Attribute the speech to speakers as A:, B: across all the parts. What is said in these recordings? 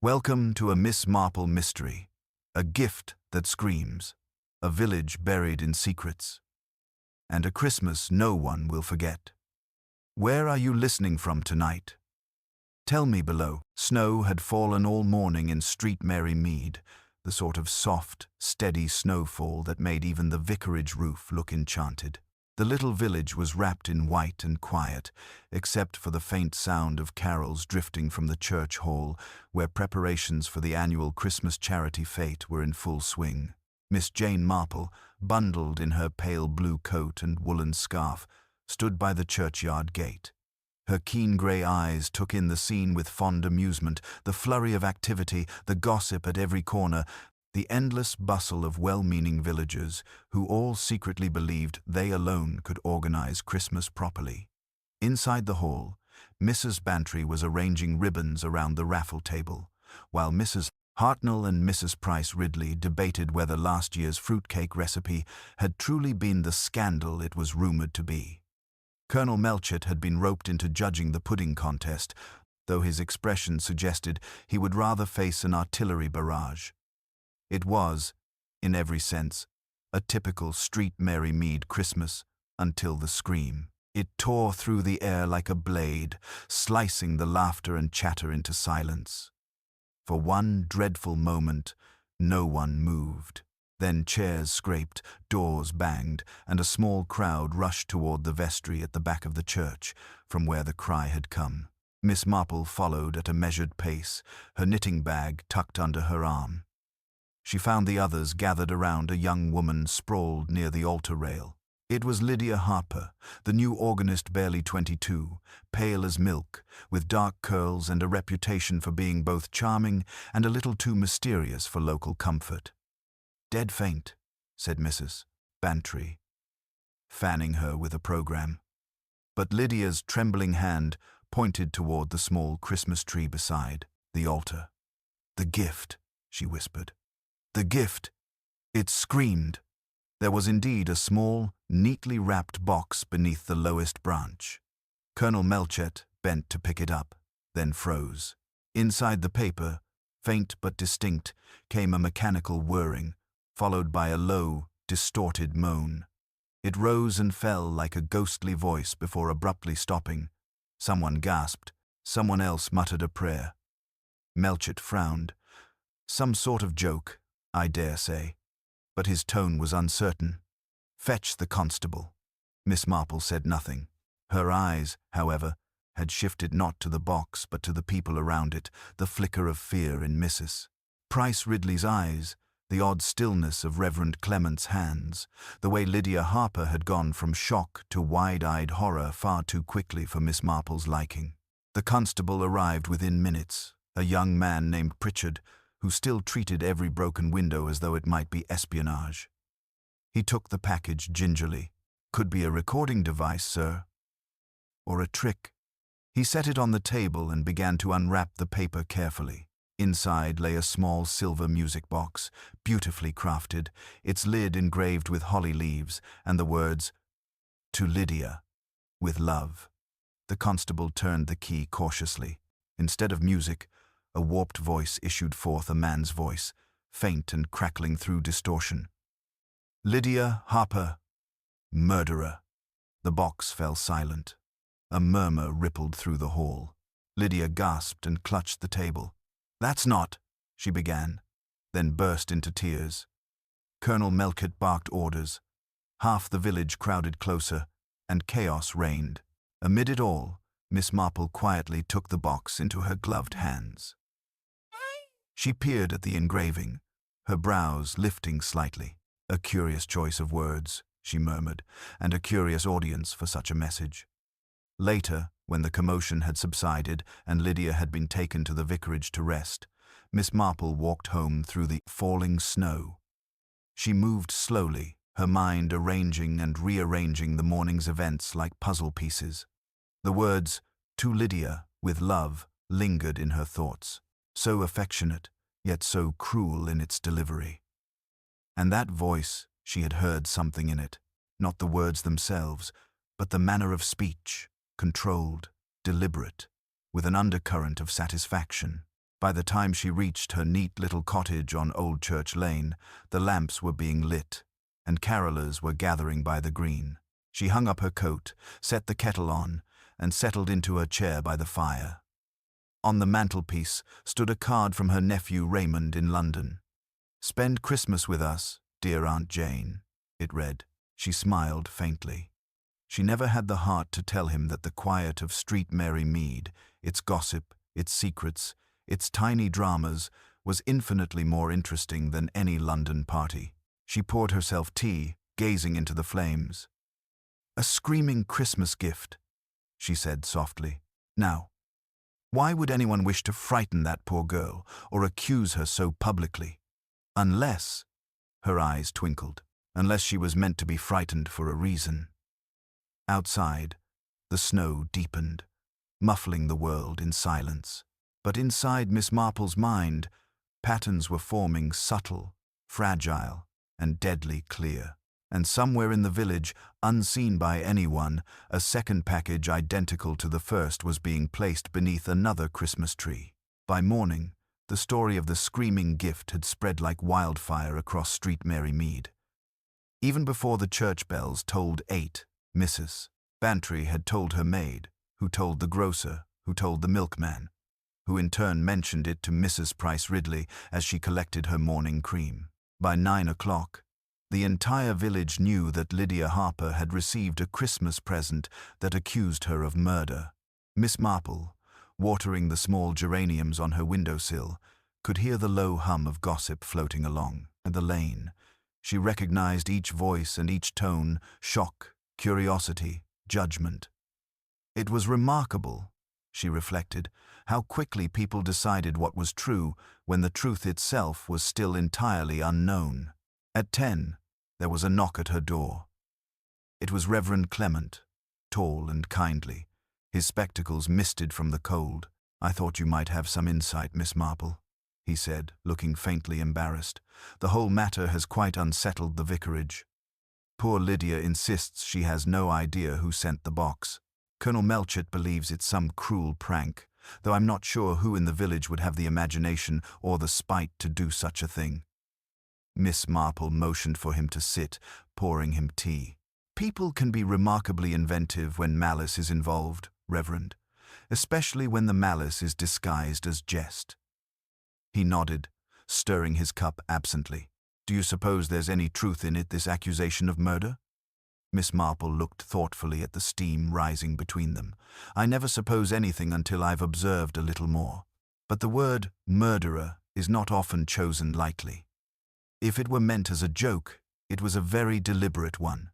A: Welcome to a Miss Marple mystery, a gift that screams, a village buried in secrets, and a Christmas no one will forget. Where are you listening from tonight? Tell me below. Snow had fallen all morning in Street Mary Mead, the sort of soft, steady snowfall that made even the vicarage roof look enchanted. The little village was wrapped in white and quiet, except for the faint sound of carols drifting from the church hall, where preparations for the annual Christmas charity fete were in full swing. Miss Jane Marple, bundled in her pale blue coat and woolen scarf, stood by the churchyard gate. Her keen grey eyes took in the scene with fond amusement, the flurry of activity, the gossip at every corner, the endless bustle of well-meaning villagers who all secretly believed they alone could organize Christmas properly. Inside the hall, Mrs. Bantry was arranging ribbons around the raffle table, while Mrs. Hartnell and Mrs. Price Ridley debated whether last year's fruitcake recipe had truly been the scandal it was rumored to be. Colonel Melchett had been roped into judging the pudding contest, though his expression suggested he would rather face an artillery barrage. It was, in every sense, a typical Street Mary Mead Christmas until the scream. It tore through the air like a blade, slicing the laughter and chatter into silence. For one dreadful moment, no one moved. Then chairs scraped, doors banged, and a small crowd rushed toward the vestry at the back of the church, from where the cry had come. Miss Marple followed at a measured pace, her knitting bag tucked under her arm. She found the others gathered around a young woman sprawled near the altar rail. It was Lydia Harper, the new organist, barely 22, pale as milk, with dark curls and a reputation for being both charming and a little too mysterious for local comfort. "Dead faint," said Mrs. Bantry, fanning her with a program. But Lydia's trembling hand pointed toward the small Christmas tree beside the altar. "The gift," she whispered. "The gift!" It screamed. There was indeed a small, neatly wrapped box beneath the lowest branch. Colonel Melchett bent to pick it up, then froze. Inside the paper, faint but distinct, came a mechanical whirring, followed by a low, distorted moan. It rose and fell like a ghostly voice before abruptly stopping. Someone gasped. Someone else muttered a prayer. Melchett frowned. Some sort of joke, I dare say, but his tone was uncertain. "Fetch the constable." Miss Marple said nothing. Her eyes, however, had shifted not to the box but to the people around it, the flicker of fear in Mrs. Price Ridley's eyes, the odd stillness of Reverend Clement's hands, the way Lydia Harper had gone from shock to wide-eyed horror far too quickly for Miss Marple's liking. The constable arrived within minutes, a young man named Pritchard, who still treated every broken window as though it might be espionage. He took the package gingerly. "Could be a recording device, sir. Or a trick." He set it on the table and began to unwrap the paper carefully. Inside lay a small silver music box, beautifully crafted, its lid engraved with holly leaves, and the words, "To Lydia, with love." The constable turned the key cautiously. Instead of music, a warped voice issued forth, a man's voice, faint and crackling through distortion. "Lydia Harper, murderer." The box fell silent. A murmur rippled through the hall. Lydia gasped and clutched the table. "That's not," she began, then burst into tears. Colonel Melchett barked orders. Half the village crowded closer, and chaos reigned. Amid it all, Miss Marple quietly took the box into her gloved hands. She peered at the engraving, her brows lifting slightly. "A curious choice of words," she murmured, "and a curious audience for such a message." Later, when the commotion had subsided and Lydia had been taken to the vicarage to rest, Miss Marple walked home through the falling snow. She moved slowly, her mind arranging and rearranging the morning's events like puzzle pieces. The words, "To Lydia, with love," lingered in her thoughts, so affectionate, yet so cruel in its delivery. And that voice, she had heard something in it, not the words themselves, but the manner of speech, controlled, deliberate, with an undercurrent of satisfaction. By the time she reached her neat little cottage on Old Church Lane, the lamps were being lit, and carolers were gathering by the green. She hung up her coat, set the kettle on, and settled into her chair by the fire. On the mantelpiece stood a card from her nephew Raymond in London. "Spend Christmas with us, dear Aunt Jane," it read. She smiled faintly. She never had the heart to tell him that the quiet of Street Mary Mead, its gossip, its secrets, its tiny dramas, was infinitely more interesting than any London party. She poured herself tea, gazing into the flames. "A screaming Christmas gift," she said softly. "Now, why would anyone wish to frighten that poor girl or accuse her so publicly? Unless," her eyes twinkled, "unless she was meant to be frightened for a reason." Outside, the snow deepened, muffling the world in silence. But inside Miss Marple's mind, patterns were forming, subtle, fragile, and deadly clear. And somewhere in the village, unseen by anyone, a second package identical to the first was being placed beneath another Christmas tree. By morning, the story of the screaming gift had spread like wildfire across Street Mary Mead. Even before the church bells tolled 8, Mrs. Bantry had told her maid, who told the grocer, who told the milkman, who in turn mentioned it to Mrs. Price Ridley as she collected her morning cream. By 9 o'clock, the entire village knew that Lydia Harper had received a Christmas present that accused her of murder. Miss Marple, watering the small geraniums on her windowsill, could hear the low hum of gossip floating along the lane. She recognized each voice and each tone: shock, curiosity, judgment. It was remarkable, she reflected, how quickly people decided what was true when the truth itself was still entirely unknown. At 10, there was a knock at her door. It was Reverend Clement, tall and kindly, his spectacles misted from the cold. "I thought you might have some insight, Miss Marple," he said, looking faintly embarrassed. "The whole matter has quite unsettled the vicarage. Poor Lydia insists she has no idea who sent the box. Colonel Melchett believes it's some cruel prank, though I'm not sure who in the village would have the imagination or the spite to do such a thing." Miss Marple motioned for him to sit, pouring him tea. "People can be remarkably inventive when malice is involved, Reverend, especially when the malice is disguised as jest." He nodded, stirring his cup absently. "Do you suppose there's any truth in it, this accusation of murder?" Miss Marple looked thoughtfully at the steam rising between them. "I never suppose anything until I've observed a little more. But the word murderer is not often chosen lightly. If it were meant as a joke, it was a very deliberate one."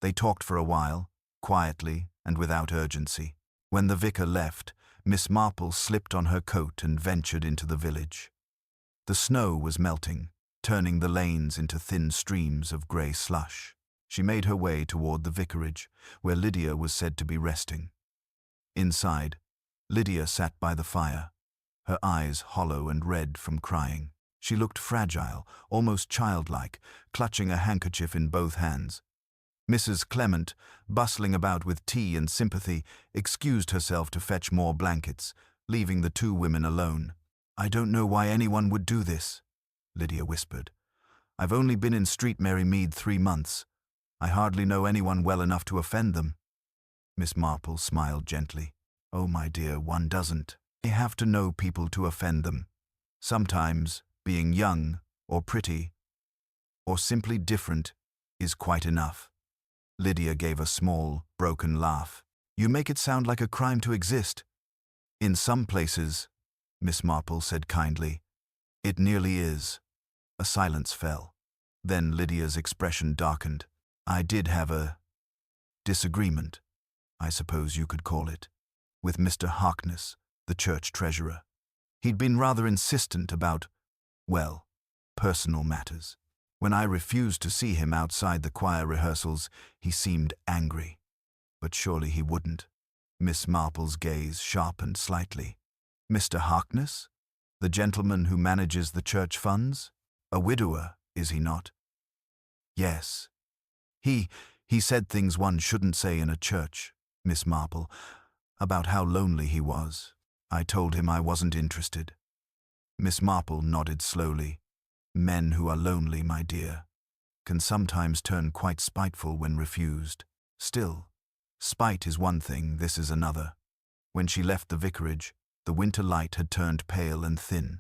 A: They talked for a while, quietly and without urgency. When the vicar left, Miss Marple slipped on her coat and ventured into the village. The snow was melting, turning the lanes into thin streams of grey slush. She made her way toward the vicarage, where Lydia was said to be resting. Inside, Lydia sat by the fire, her eyes hollow and red from crying. She looked fragile, almost childlike, clutching a handkerchief in both hands. Mrs. Clement, bustling about with tea and sympathy, excused herself to fetch more blankets, leaving the two women alone. "I don't know why anyone would do this," Lydia whispered. "I've only been in Street Mary Mead 3 months. I hardly know anyone well enough to offend them." Miss Marple smiled gently. "Oh, my dear, one doesn't. You have to know people to offend them. Sometimes being young, or pretty, or simply different is quite enough." Lydia gave a small, broken laugh. "You make it sound like a crime to exist." "In some places," Miss Marple said kindly, "it nearly is." A silence fell. Then Lydia's expression darkened. "I did have a disagreement, I suppose you could call it, with Mr. Harkness, the church treasurer. He'd been rather insistent about, well, personal matters. When I refused to see him outside the choir rehearsals, he seemed angry. But surely he wouldn't." Miss Marple's gaze sharpened slightly. "Mr. Harkness? The gentleman who manages the church funds? A widower, is he not?" "Yes. He said things one shouldn't say in a church, Miss Marple, about how lonely he was. I told him I wasn't interested." Miss Marple nodded slowly. Men who are lonely, my dear, can sometimes turn quite spiteful when refused. Still, spite is one thing, this is another. When she left the vicarage, the winter light had turned pale and thin.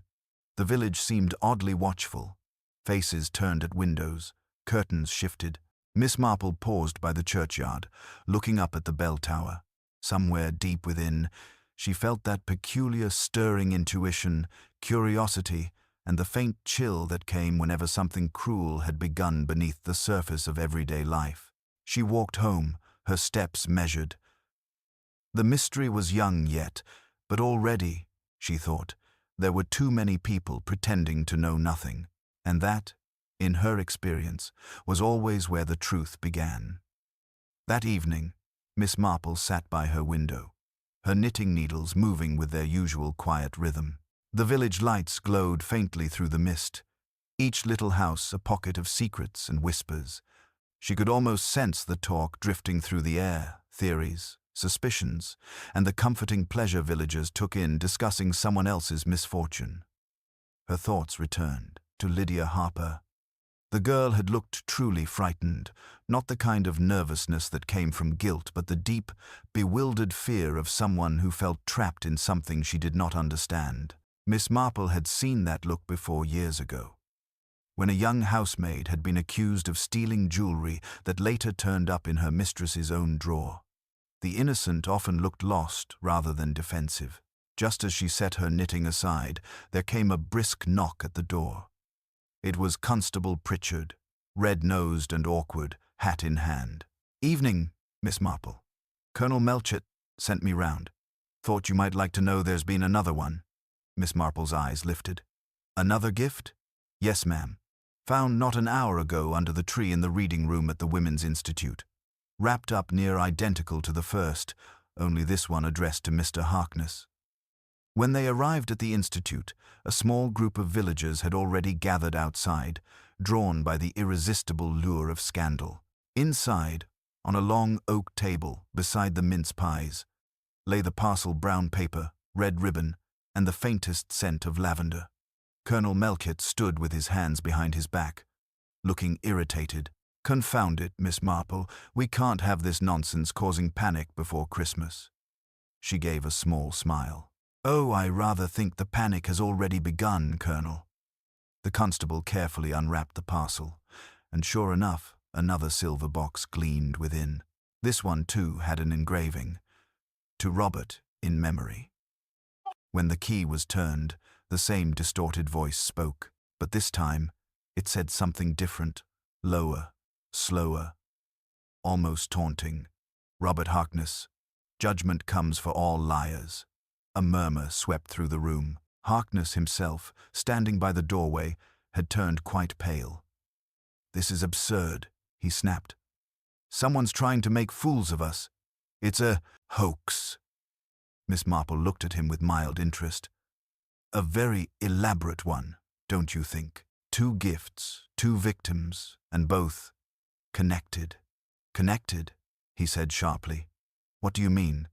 A: The village seemed oddly watchful. Faces turned at windows, curtains shifted. Miss Marple paused by the churchyard, looking up at the bell tower. Somewhere deep within, she felt that peculiar stirring intuition, curiosity, and the faint chill that came whenever something cruel had begun beneath the surface of everyday life. She walked home, her steps measured. The mystery was young yet, but already, she thought, there were too many people pretending to know nothing, and that, in her experience, was always where the truth began. That evening, Miss Marple sat by her window, her knitting needles moving with their usual quiet rhythm. The village lights glowed faintly through the mist, each little house a pocket of secrets and whispers. She could almost sense the talk drifting through the air, theories, suspicions, and the comforting pleasure villagers took in discussing someone else's misfortune. Her thoughts returned to Lydia Harper. The girl had looked truly frightened, not the kind of nervousness that came from guilt, but the deep, bewildered fear of someone who felt trapped in something she did not understand. Miss Marple had seen that look before years ago, when a young housemaid had been accused of stealing jewelry that later turned up in her mistress's own drawer. The innocent often looked lost rather than defensive. Just as she set her knitting aside, there came a brisk knock at the door. It was Constable Pritchard, red-nosed and awkward, hat in hand. "Evening, Miss Marple. Colonel Melchett sent me round. Thought you might like to know there's been another one." Miss Marple's eyes lifted. "Another gift?" "Yes, ma'am. Found not an hour ago under the tree in the reading room at the Women's Institute. Wrapped up near identical to the first, only this one addressed to Mr. Harkness." When they arrived at the Institute, a small group of villagers had already gathered outside, drawn by the irresistible lure of scandal. Inside, on a long oak table beside the mince pies, lay the parcel brown paper, red ribbon, and the faintest scent of lavender. Colonel Melchett stood with his hands behind his back, looking irritated. "Confound it, Miss Marple, we can't have this nonsense causing panic before Christmas." She gave a small smile. "Oh, I rather think the panic has already begun, Colonel." The constable carefully unwrapped the parcel, and sure enough, another silver box gleamed within. This one, too, had an engraving, "To Robert, in memory." When the key was turned, the same distorted voice spoke, but this time it said something different, lower, slower, almost taunting. "Robert Harkness, judgment comes for all liars." A murmur swept through the room. Harkness himself, standing by the doorway, had turned quite pale. "This is absurd," he snapped. "Someone's trying to make fools of us. It's a hoax." Miss Marple looked at him with mild interest. "A very elaborate one, don't you think? 2 gifts, 2 victims, and both connected." "Connected?" he said sharply. "What do you mean?"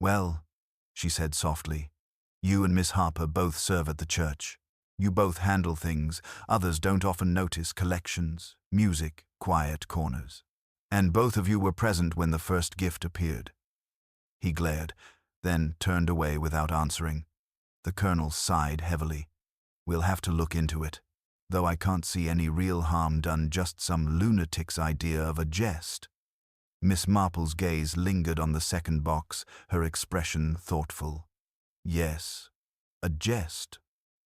A: "Well," she said softly, "you and Miss Harper both serve at the church. You both handle things others don't often notice, collections, music, quiet corners. And both of you were present when the first gift appeared." He glared, then turned away without answering. The colonel sighed heavily. "We'll have to look into it. Though I can't see any real harm done, just some lunatic's idea of a jest." Miss Marple's gaze lingered on the second box, her expression thoughtful. "Yes, a jest,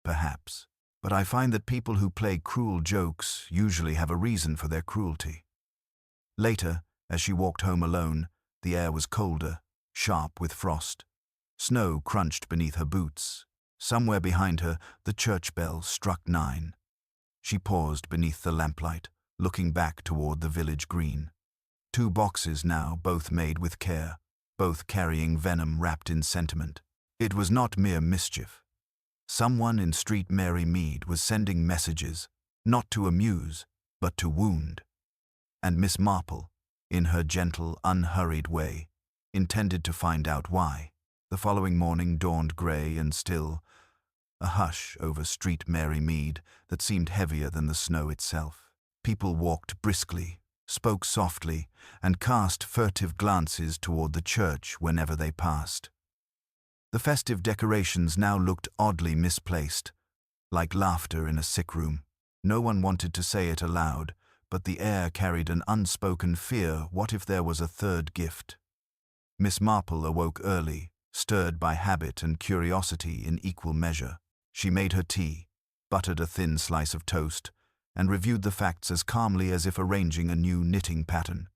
A: perhaps. But I find that people who play cruel jokes usually have a reason for their cruelty." Later, as she walked home alone, the air was colder, sharp with frost. Snow crunched beneath her boots. Somewhere behind her, the church bell struck 9. She paused beneath the lamplight, looking back toward the village green. 2 boxes now, both made with care, both carrying venom wrapped in sentiment. It was not mere mischief. Someone in Street Mary Mead was sending messages, not to amuse, but to wound. And Miss Marple, in her gentle, unhurried way, intended to find out why. The following morning dawned grey and still, a hush over Street Mary Mead that seemed heavier than the snow itself. People walked briskly, spoke softly, and cast furtive glances toward the church whenever they passed. The festive decorations now looked oddly misplaced, like laughter in a sick room. No one wanted to say it aloud, but the air carried an unspoken fear. What if there was a third gift? Miss Marple awoke early, stirred by habit and curiosity in equal measure. She made her tea, buttered a thin slice of toast, and reviewed the facts as calmly as if arranging a new knitting pattern.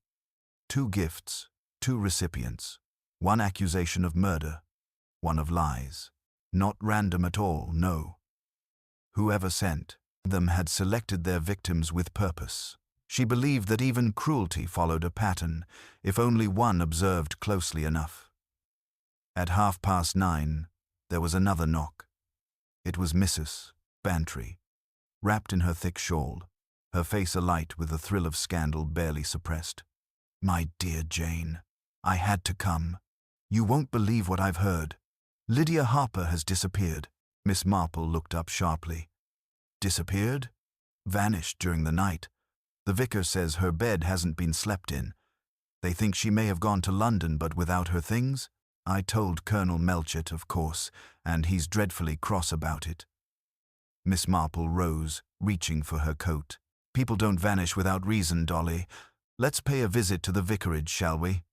A: 2 gifts, 2 recipients, 1 accusation of murder, 1 of lies. Not random at all, no. Whoever sent them had selected their victims with purpose. She believed that even cruelty followed a pattern, if only one observed closely enough. At 9:30, there was another knock. It was Mrs. Bantry, wrapped in her thick shawl, her face alight with the thrill of scandal barely suppressed. "My dear Jane, I had to come. You won't believe what I've heard. Lydia Harper has disappeared." Miss Marple looked up sharply. "Disappeared? Vanished during the night. The vicar says her bed hasn't been slept in. They think she may have gone to London, but without her things? I told Colonel Melchett, of course, and he's dreadfully cross about it." Miss Marple rose, reaching for her coat. "People don't vanish without reason, Dolly. Let's pay a visit to the vicarage, shall we?"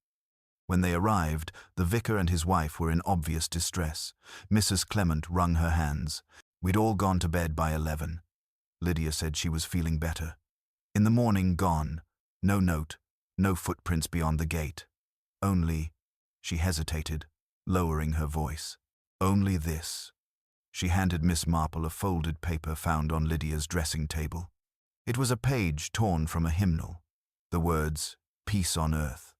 A: When they arrived, the vicar and his wife were in obvious distress. Mrs. Clement wrung her hands. "We'd all gone to bed by 11. Lydia said she was feeling better. In the morning, gone. No note, no footprints beyond the gate. Only," she hesitated, lowering her voice, "only this." She handed Miss Marple a folded paper found on Lydia's dressing table. It was a page torn from a hymnal. The words, "Peace on earth,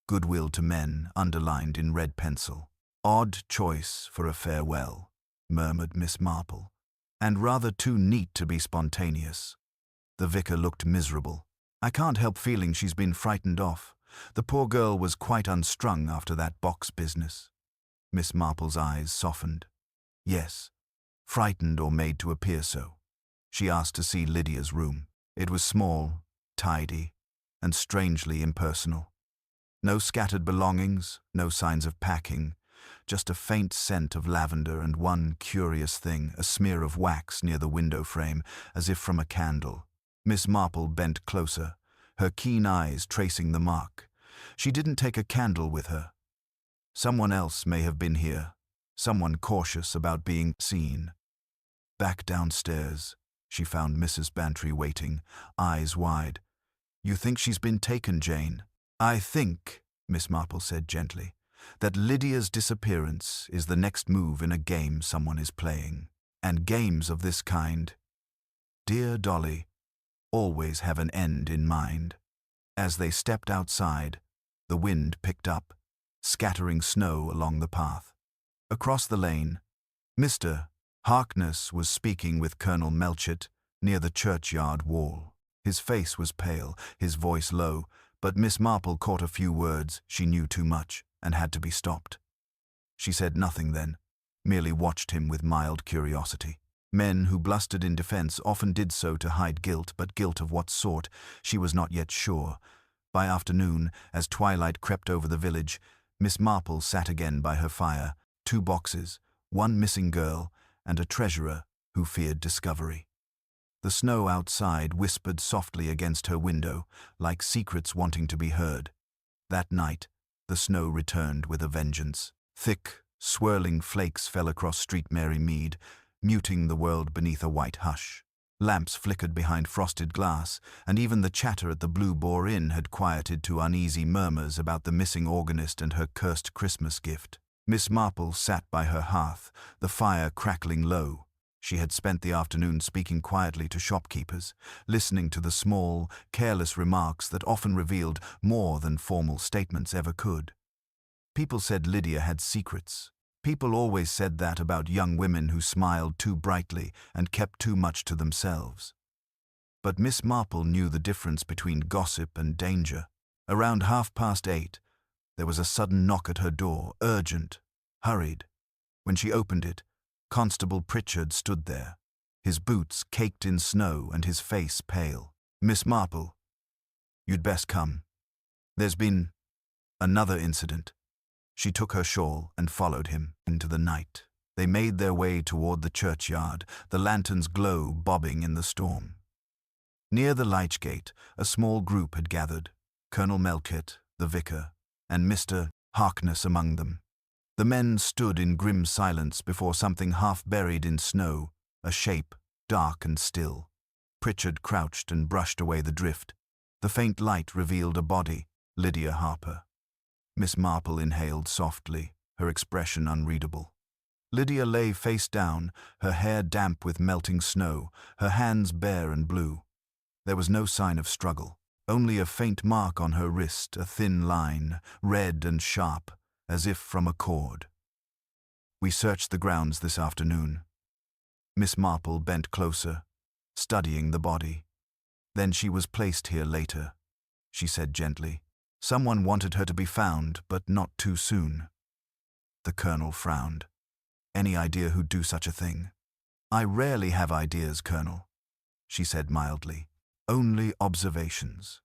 A: goodwill to men," underlined in red pencil. "Odd choice for a farewell," murmured Miss Marple, "and rather too neat to be spontaneous." The vicar looked miserable. "I can't help feeling she's been frightened off. The poor girl was quite unstrung after that box business." Miss Marple's eyes softened. "Yes, frightened or made to appear so." She asked to see Lydia's room. It was small, tidy, and strangely impersonal. No scattered belongings, no signs of packing, just a faint scent of lavender and one curious thing, a smear of wax near the window frame, as if from a candle. Miss Marple bent closer, her keen eyes tracing the mark. She didn't take a candle with her. Someone else may have been here, someone cautious about being seen. Back downstairs, she found Mrs. Bantry waiting, eyes wide. "You think she's been taken, Jane?" "I think," Miss Marple said gently, "that Lydia's disappearance is the next move in a game someone is playing. And games of this kind, dear Dolly, always have an end in mind." As they stepped outside, the wind picked up, scattering snow along the path. Across the lane, Mr. Harkness was speaking with Colonel Melchett near the churchyard wall. His face was pale, his voice low, but Miss Marple caught a few words. She knew too much and had to be stopped. She said nothing then, merely watched him with mild curiosity. Men who blustered in defense often did so to hide guilt, but guilt of what sort, she was not yet sure. By afternoon, as twilight crept over the village, Miss Marple sat again by her fire, 2 boxes, 1 missing girl, and a treasurer who feared discovery. The snow outside whispered softly against her window, like secrets wanting to be heard. That night, the snow returned with a vengeance. Thick, swirling flakes fell across Street Mary Mead, muting the world beneath a white hush. Lamps flickered behind frosted glass, and even the chatter at the Blue Boar Inn had quieted to uneasy murmurs about the missing organist and her cursed Christmas gift. Miss Marple sat by her hearth, the fire crackling low. She had spent the afternoon speaking quietly to shopkeepers, listening to the small, careless remarks that often revealed more than formal statements ever could. People said Lydia had secrets. People always said that about young women who smiled too brightly and kept too much to themselves. But Miss Marple knew the difference between gossip and danger. Around 8:30, there was a sudden knock at her door, urgent, hurried. When she opened it, Constable Pritchard stood there, his boots caked in snow and his face pale. "Miss Marple, you'd best come. There's been another incident." She took her shawl and followed him into the night. They made their way toward the churchyard, the lantern's glow bobbing in the storm. Near the lyche gate, a small group had gathered, Colonel Melkett, the vicar, and Mr. Harkness among them. The men stood in grim silence before something half buried in snow, a shape, dark and still. Pritchard crouched and brushed away the drift. The faint light revealed a body, Lydia Harper. Miss Marple inhaled softly, her expression unreadable. Lydia lay face down, her hair damp with melting snow, her hands bare and blue. There was no sign of struggle, only a faint mark on her wrist, a thin line, red and sharp, as if from a cord. "We searched the grounds this afternoon." Miss Marple bent closer, studying the body. "Then she was placed here later," she said gently. "Someone wanted her to be found, but not too soon." The colonel frowned. "Any idea who'd do such a thing?" "I rarely have ideas, Colonel," she said mildly. "Only observations.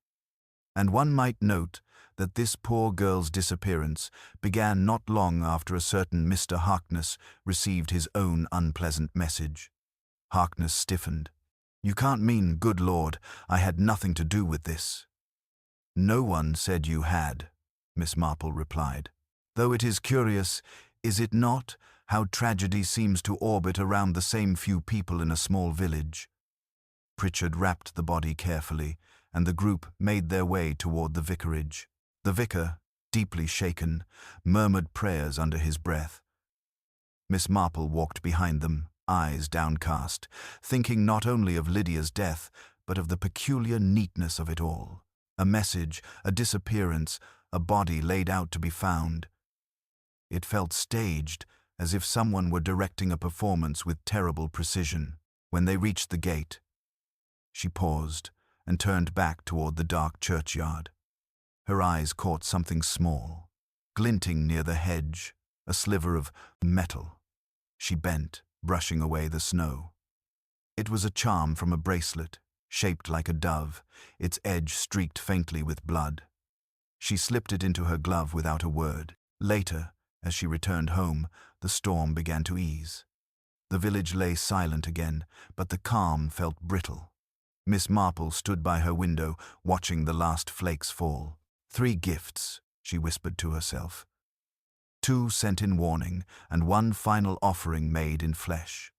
A: And one might note that this poor girl's disappearance began not long after a certain Mr. Harkness received his own unpleasant message." Harkness stiffened. "You can't mean, good Lord, I had nothing to do with this." "No one said you had," Miss Marple replied. "Though it is curious, is it not, how tragedy seems to orbit around the same few people in a small village?" Pritchard wrapped the body carefully, and the group made their way toward the vicarage. The vicar, deeply shaken, murmured prayers under his breath. Miss Marple walked behind them, eyes downcast, thinking not only of Lydia's death, but of the peculiar neatness of it all. A message, a disappearance, a body laid out to be found. It felt staged, as if someone were directing a performance with terrible precision. When they reached the gate, she paused and turned back toward the dark churchyard. Her eyes caught something small, glinting near the hedge, a sliver of metal. She bent, brushing away the snow. It was a charm from a bracelet, shaped like a dove, its edge streaked faintly with blood. She slipped it into her glove without a word. Later, as she returned home, the storm began to ease. The village lay silent again, but the calm felt brittle. Miss Marple stood by her window, watching the last flakes fall. 3 gifts, she whispered to herself. 2 sent in warning, and 1 final offering made in flesh.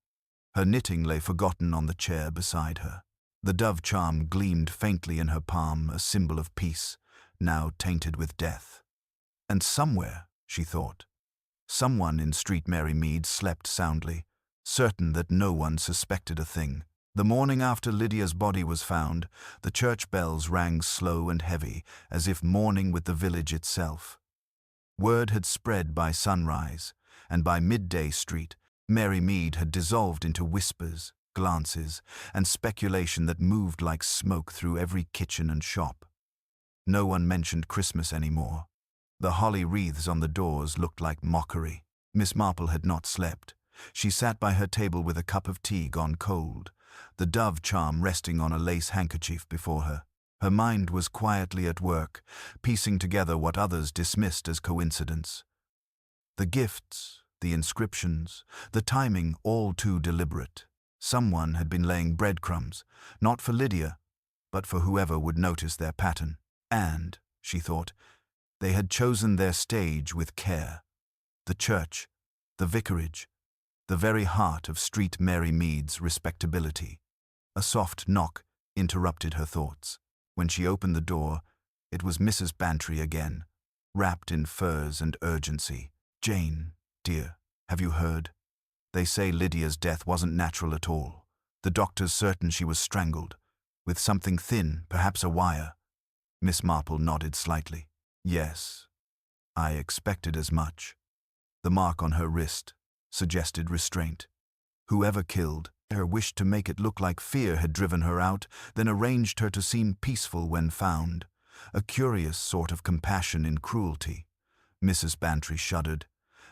A: Her knitting lay forgotten on the chair beside her. The dove charm gleamed faintly in her palm, a symbol of peace, now tainted with death. And somewhere, she thought, someone in Street Mary Mead slept soundly, certain that no one suspected a thing. The morning after Lydia's body was found, the church bells rang slow and heavy, as if mourning with the village itself. Word had spread by sunrise, and by midday Street, Mary Mead had dissolved into whispers, glances, and speculation that moved like smoke through every kitchen and shop. No one mentioned Christmas anymore. The holly wreaths on the doors looked like mockery. Miss Marple had not slept. She sat by her table with a cup of tea gone cold, the dove charm resting on a lace handkerchief before her. Her mind was quietly at work, piecing together what others dismissed as coincidence. The gifts, the inscriptions, the timing all too deliberate. Someone had been laying breadcrumbs, not for Lydia, but for whoever would notice their pattern. And, she thought, they had chosen their stage with care. The church, the vicarage, the very heart of Street Mary Mead's respectability. A soft knock interrupted her thoughts. When she opened the door, it was Mrs. Bantry again, wrapped in furs and urgency. "Jane, dear, have you heard? They say Lydia's death wasn't natural at all. The doctor's certain she was strangled, with something thin, perhaps a wire." Miss Marple nodded slightly. "Yes, I expected as much." The mark on her wrist suggested restraint. Whoever killed her wished to make it look like fear had driven her out, then arranged her to seem peaceful when found. A curious sort of compassion in cruelty. Mrs. Bantry shuddered.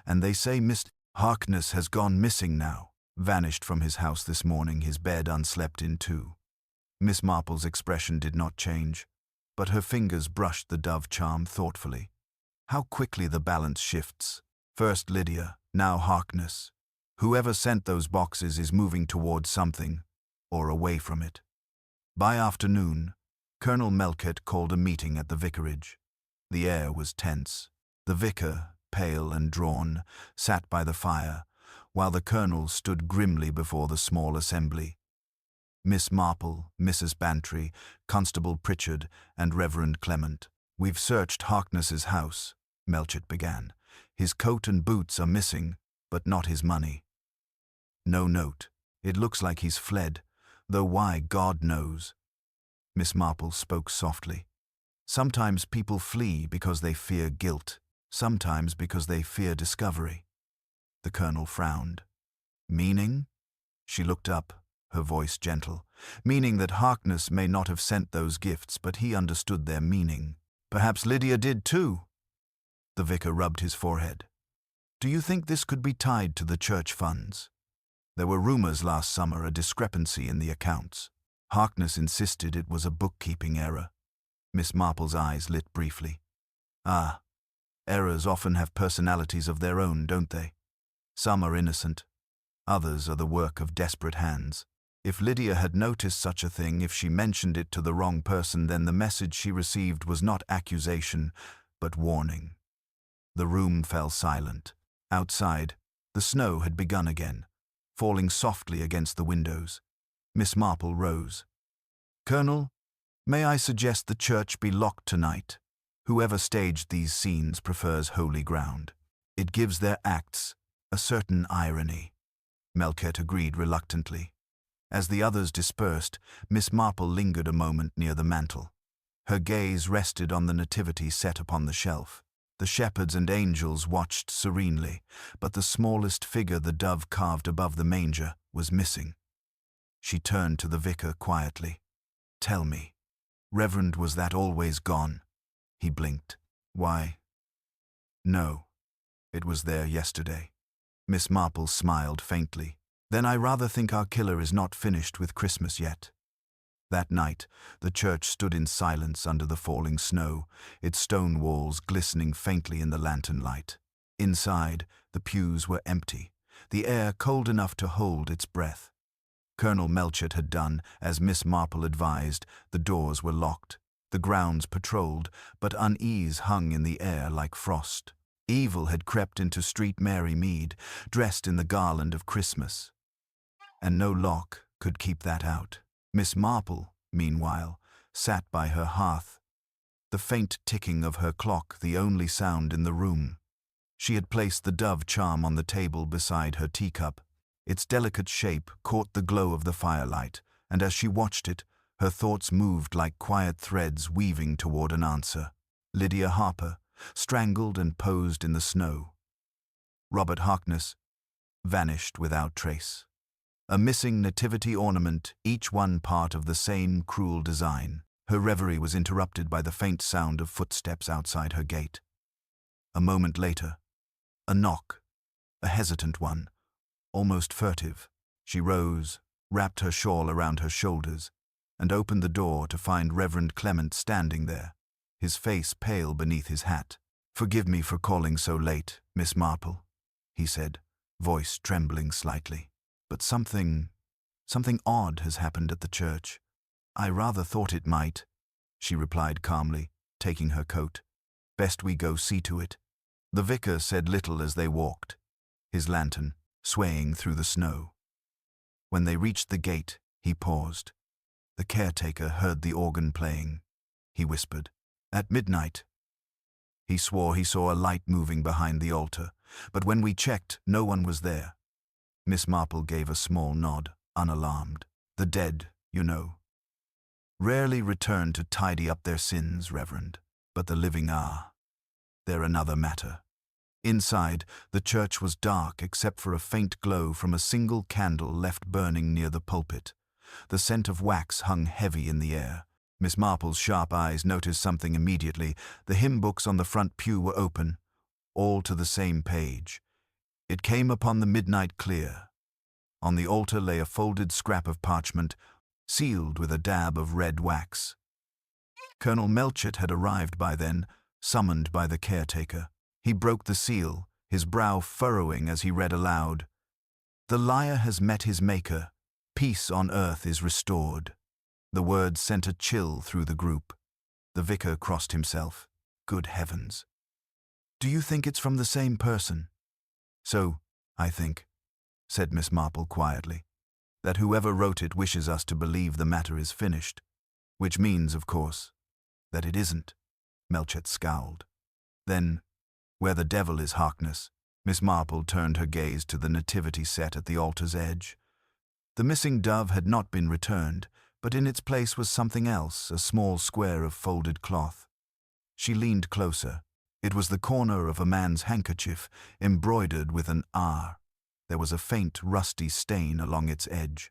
A: "And they say Miss Harkness has gone missing now." Vanished from his house this morning, his bed unslept in too. Miss Marple's expression did not change, but her fingers brushed the dove charm thoughtfully. How quickly the balance shifts. First Lydia, now Harkness. Whoever sent those boxes is moving towards something, or away from it. By afternoon, Colonel Melkett called a meeting at the vicarage. The air was tense. The vicar, pale and drawn, sat by the fire, while the colonel stood grimly before the small assembly. Miss Marple, Mrs. Bantry, Constable Pritchard, and Reverend Clement. "We've searched Harkness's house," Melchett began. "His coat and boots are missing, but not his money. No note. It looks like he's fled, though why, God knows." Miss Marple spoke softly. "Sometimes people flee because they fear guilt, sometimes because they fear discovery." The colonel frowned. "Meaning?" She looked up, her voice gentle. "Meaning that Harkness may not have sent those gifts, but he understood their meaning. Perhaps Lydia did too." The vicar rubbed his forehead. "Do you think this could be tied to the church funds? There were rumors last summer, a discrepancy in the accounts. Harkness insisted it was a bookkeeping error." Miss Marple's eyes lit briefly. "Ah, errors often have personalities of their own, don't they? Some are innocent. Others are the work of desperate hands. If Lydia had noticed such a thing, if she mentioned it to the wrong person, then the message she received was not accusation, but warning." The room fell silent. Outside, the snow had begun again, falling softly against the windows. Miss Marple rose. "Colonel, may I suggest the church be locked tonight? Whoever staged these scenes prefers holy ground. It gives their acts a certain irony." Melkett agreed reluctantly. As the others dispersed, Miss Marple lingered a moment near the mantel. Her gaze rested on the nativity set upon the shelf. The shepherds and angels watched serenely, but the smallest figure, the dove carved above the manger, was missing. She turned to the vicar quietly. "Tell me, Reverend, was that always gone?" He blinked. "Why? No, it was there yesterday." Miss Marple smiled faintly. "Then I rather think our killer is not finished with Christmas yet." That night, the church stood in silence under the falling snow, its stone walls glistening faintly in the lantern light. Inside, the pews were empty, the air cold enough to hold its breath. Colonel Melchett had done as Miss Marple advised. The doors were locked, the grounds patrolled, but unease hung in the air like frost. Evil had crept into Street Mary Mead, dressed in the garland of Christmas. And no lock could keep that out. Miss Marple, meanwhile, sat by her hearth, the faint ticking of her clock the only sound in the room. She had placed the dove charm on the table beside her teacup. Its delicate shape caught the glow of the firelight, and as she watched it, her thoughts moved like quiet threads weaving toward an answer. Lydia Harper, strangled and posed in the snow. Robert Harkness, vanished without trace. A missing nativity ornament, each one part of the same cruel design. Her reverie was interrupted by the faint sound of footsteps outside her gate. A moment later, a knock, a hesitant one, almost furtive. She rose, wrapped her shawl around her shoulders, and opened the door to find Reverend Clement standing there, his face pale beneath his hat. "Forgive me for calling so late, Miss Marple," he said, voice trembling slightly. "But something odd has happened at the church." "I rather thought it might," she replied calmly, taking her coat. "Best we go see to it." The vicar said little as they walked, his lantern swaying through the snow. When they reached the gate, he paused. The caretaker heard the organ playing. He whispered, "At midnight." He swore he saw a light moving behind the altar, but when we checked, no one was there. Miss Marple gave a small nod, unalarmed. "The dead, you know, rarely return to tidy up their sins, Reverend, but the living are. They're another matter." Inside, the church was dark except for a faint glow from a single candle left burning near the pulpit. The scent of wax hung heavy in the air. Miss Marple's sharp eyes noticed something immediately. The hymn books on the front pew were open, all to the same page. It came upon the midnight clear. On the altar lay a folded scrap of parchment, sealed with a dab of red wax. Colonel Melchett had arrived by then, summoned by the caretaker. He broke the seal, his brow furrowing as he read aloud, "The liar has met his maker. Peace on earth is restored." The words sent a chill through the group. The vicar crossed himself. Good heavens. "Do you think it's from the same person?" "So, I think," said Miss Marple quietly, "that whoever wrote it wishes us to believe the matter is finished. Which means, of course, that it isn't." Melchett scowled. Then, where the devil is Harkness, Miss Marple turned her gaze to the nativity set at the altar's edge. The missing dove had not been returned, but in its place was something else, a small square of folded cloth. She leaned closer. It was the corner of a man's handkerchief, embroidered with an R. There was a faint, rusty stain along its edge.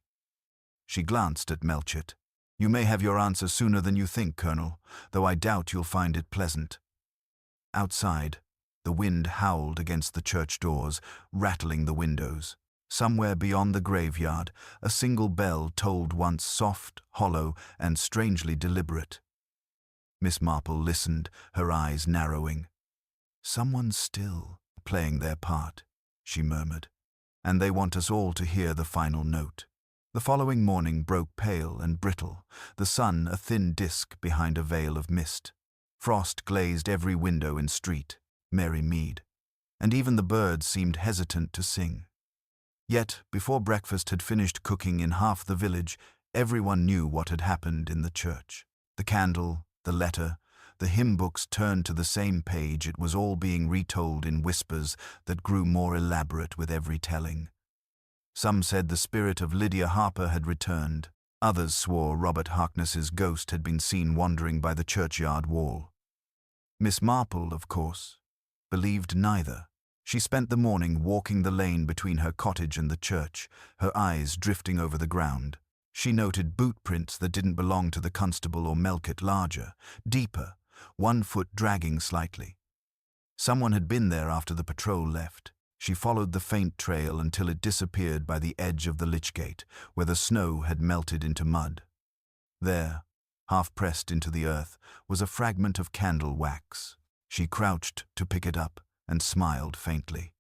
A: She glanced at Melchett. "You may have your answer sooner than you think, Colonel, though I doubt you'll find it pleasant." Outside, the wind howled against the church doors, rattling the windows. Somewhere beyond the graveyard, a single bell tolled once soft, hollow, and strangely deliberate. Miss Marple listened, her eyes narrowing. "Someone's still playing their part," she murmured, "and they want us all to hear the final note." The following morning broke pale and brittle, the sun a thin disk behind a veil of mist. Frost glazed every window in street, Mary Mead, and even the birds seemed hesitant to sing. Yet, before breakfast had finished cooking in half the village, everyone knew what had happened in the church. The candle, the letter, the hymn books turned to the same page. It was all being retold in whispers that grew more elaborate with every telling. Some said the spirit of Lydia Harper had returned. Others swore Robert Harkness's ghost had been seen wandering by the churchyard wall. Miss Marple, of course, believed neither. She spent the morning walking the lane between her cottage and the church, her eyes drifting over the ground. She noted boot prints that didn't belong to the constable or Melchett, larger, deeper, one foot dragging slightly. Someone had been there after the patrol left. She followed the faint trail until it disappeared by the edge of the lich gate, where the snow had melted into mud. There, half pressed into the earth, was a fragment of candle wax. She crouched to pick it up and smiled faintly.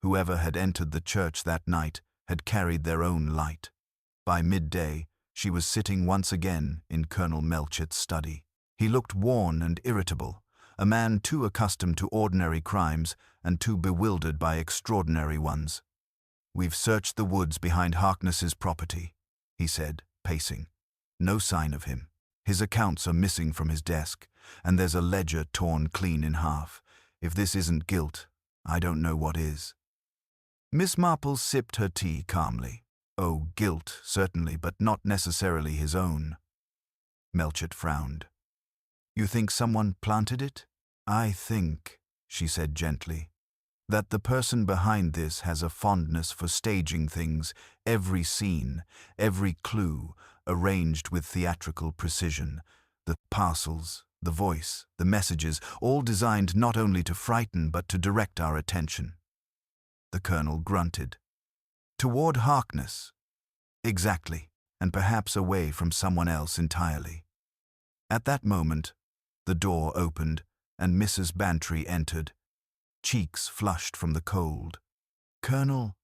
A: Whoever had entered the church that night had carried their own light. By midday, she was sitting once again in Colonel Melchett's study. He looked worn and irritable, a man too accustomed to ordinary crimes and too bewildered by extraordinary ones. "We've searched the woods behind Harkness's property," he said, pacing. "No sign of him. His accounts are missing from his desk, and there's a ledger torn clean in half. If this isn't guilt, I don't know what is." Miss Marple sipped her tea calmly. "Oh, guilt, certainly, but not necessarily his own." Melchett frowned. "You think someone planted it?" "I think," she said gently, "that the person behind this has a fondness for staging things, every scene, every clue, arranged with theatrical precision. The parcels, the voice, the messages, all designed not only to frighten but to direct our attention." The colonel grunted. "Toward Harkness." "Exactly, and perhaps away from someone else entirely." At that moment, the door opened, and Mrs. Bantry entered, cheeks flushed from the cold. "Colonel,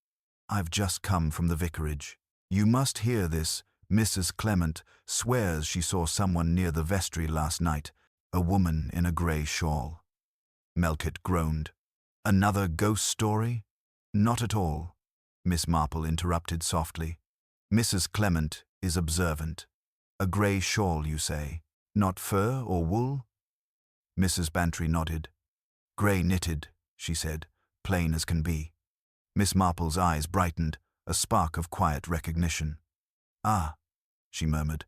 A: I've just come from the vicarage. You must hear this. Mrs. Clement swears she saw someone near the vestry last night, a woman in a grey shawl." Melchett groaned. "Another ghost story?" "Not at all," Miss Marple interrupted softly. "Mrs. Clement is observant. A grey shawl, you say? Not fur or wool?" Mrs. Bantry nodded. "Grey knitted," she said, plain as can be. Miss Marple's eyes brightened, a spark of quiet recognition. "Ah," she murmured,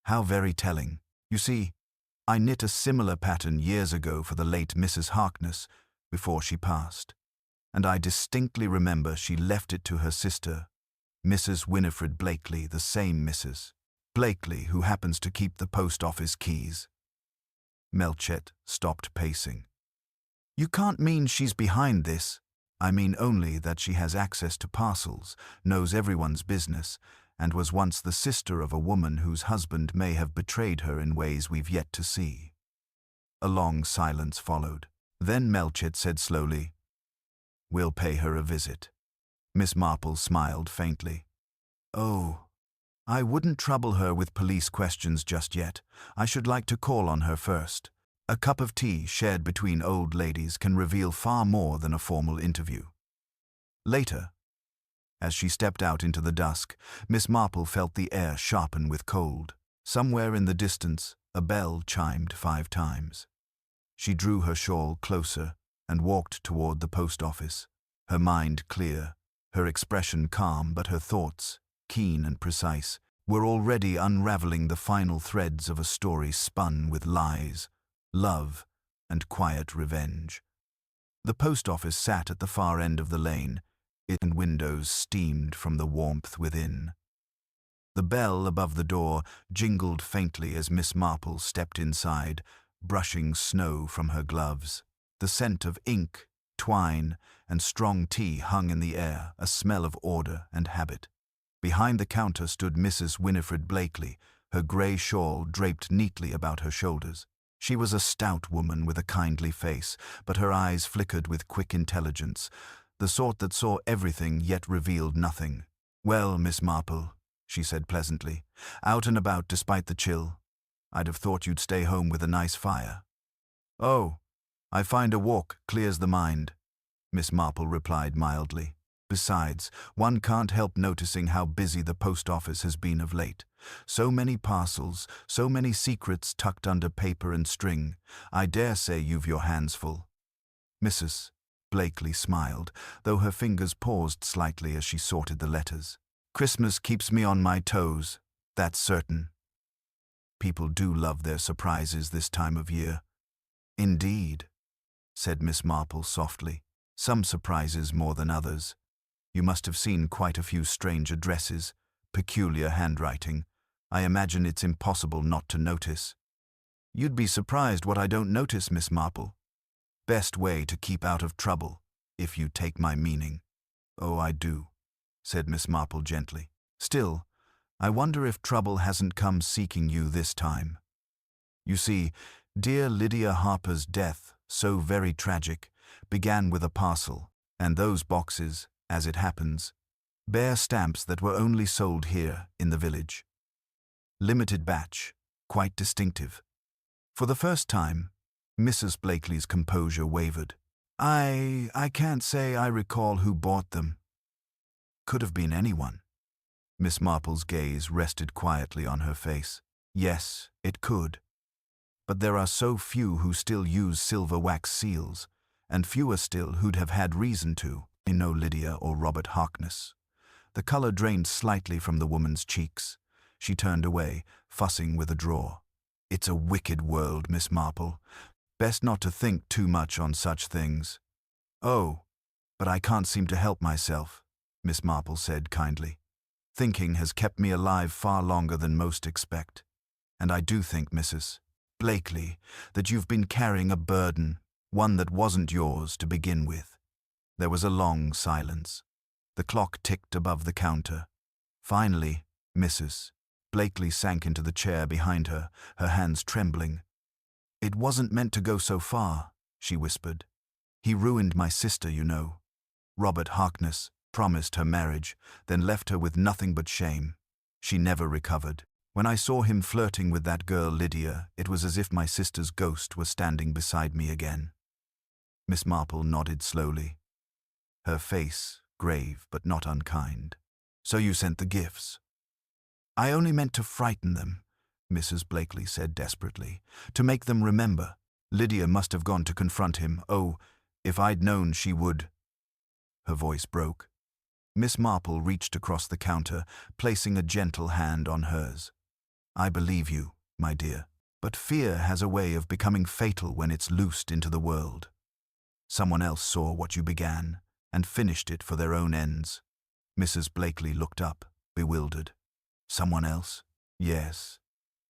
A: "how very telling. You see, I knit a similar pattern years ago for the late Mrs. Harkness, before she passed, and I distinctly remember she left it to her sister, Mrs. Winifred Blakely, the same Mrs. Blakely who happens to keep the post office keys." Melchett stopped pacing. "You can't mean she's behind this?" I mean only that she has access to parcels, knows everyone's business, and was once the sister of a woman whose husband may have betrayed her in ways we've yet to see." A long silence followed. Then Melchett said slowly, "We'll pay her a visit." Miss Marple smiled faintly. "Oh, I wouldn't trouble her with police questions just yet. I should like to call on her first. A cup of tea shared between old ladies can reveal far more than a formal interview." Later, as she stepped out into the dusk, Miss Marple felt the air sharpen with cold. Somewhere in the distance, a bell chimed 5 times. She drew her shawl closer and walked toward the post office, her mind clear, her expression calm, but her thoughts, keen and precise, were already unraveling the final threads of a story spun with lies, love, and quiet revenge. The post office sat at the far end of the lane, its windows steamed from the warmth within. The bell above the door jingled faintly as Miss Marple stepped inside, brushing snow from her gloves. The scent of ink, twine, and strong tea hung in the air, a smell of order and habit. Behind the counter stood Mrs. Winifred Blakely, her grey shawl draped neatly about her shoulders. She was a stout woman with a kindly face, but her eyes flickered with quick intelligence, the sort that saw everything yet revealed nothing. "Well, Miss Marple," she said pleasantly, "out and about despite the chill. I'd have thought you'd stay home with a nice fire." "Oh, I find a walk clears the mind," Miss Marple replied mildly. "Besides, one can't help noticing how busy the post office has been of late. So many parcels, so many secrets tucked under paper and string. I dare say you've your hands full." Mrs. Blakely smiled, though her fingers paused slightly as she sorted the letters. "Christmas keeps me on my toes, that's certain. People do love their surprises this time of year." "Indeed," said Miss Marple softly. "Some surprises more than others. You must have seen quite a few strange addresses, peculiar handwriting. I imagine it's impossible not to notice." "You'd be surprised what I don't notice, Miss Marple. Best way to keep out of trouble, if you take my meaning." "Oh, I do," said Miss Marple gently. "Still, I wonder if trouble hasn't come seeking you this time. You see, dear Lydia Harper's death, so very tragic, began with a parcel, and those boxes, as it happens, bear stamps that were only sold here in the village. Limited batch, quite distinctive." For the first time, Mrs. Blakely's composure wavered. I can't say I recall who bought them." "Could have been anyone." Miss Marple's gaze rested quietly on her face. "Yes, it could. But there are so few who still use silver wax seals, and fewer still who'd have had reason to. I know Lydia or Robert Harkness." The color drained slightly from the woman's cheeks. She turned away, fussing with a drawer. "It's a wicked world, Miss Marple. Best not to think too much on such things." "Oh, but I can't seem to help myself," Miss Marple said kindly. "Thinking has kept me alive far longer than most expect. And I do think, Mrs. Blakely, that you've been carrying a burden, one that wasn't yours to begin with." There was a long silence. The clock ticked above the counter. Finally, Mrs. Blakely sank into the chair behind her, her hands trembling. "It wasn't meant to go so far," she whispered. "He ruined my sister, you know. Robert Harkness promised her marriage, then left her with nothing but shame. She never recovered. When I saw him flirting with that girl Lydia, it was as if my sister's ghost was standing beside me again." Miss Marple nodded slowly, her face grave but not unkind. "So you sent the gifts?" "I only meant to frighten them," Mrs. Blakely said desperately, "to make them remember. Lydia must have gone to confront him. Oh, if I'd known she would—" Her voice broke. Miss Marple reached across the counter, placing a gentle hand on hers. "I believe you, my dear, but fear has a way of becoming fatal when it's loosed into the world. Someone else saw what you began and finished it for their own ends." Mrs. Blakely looked up, bewildered. "Someone else?" "Yes,"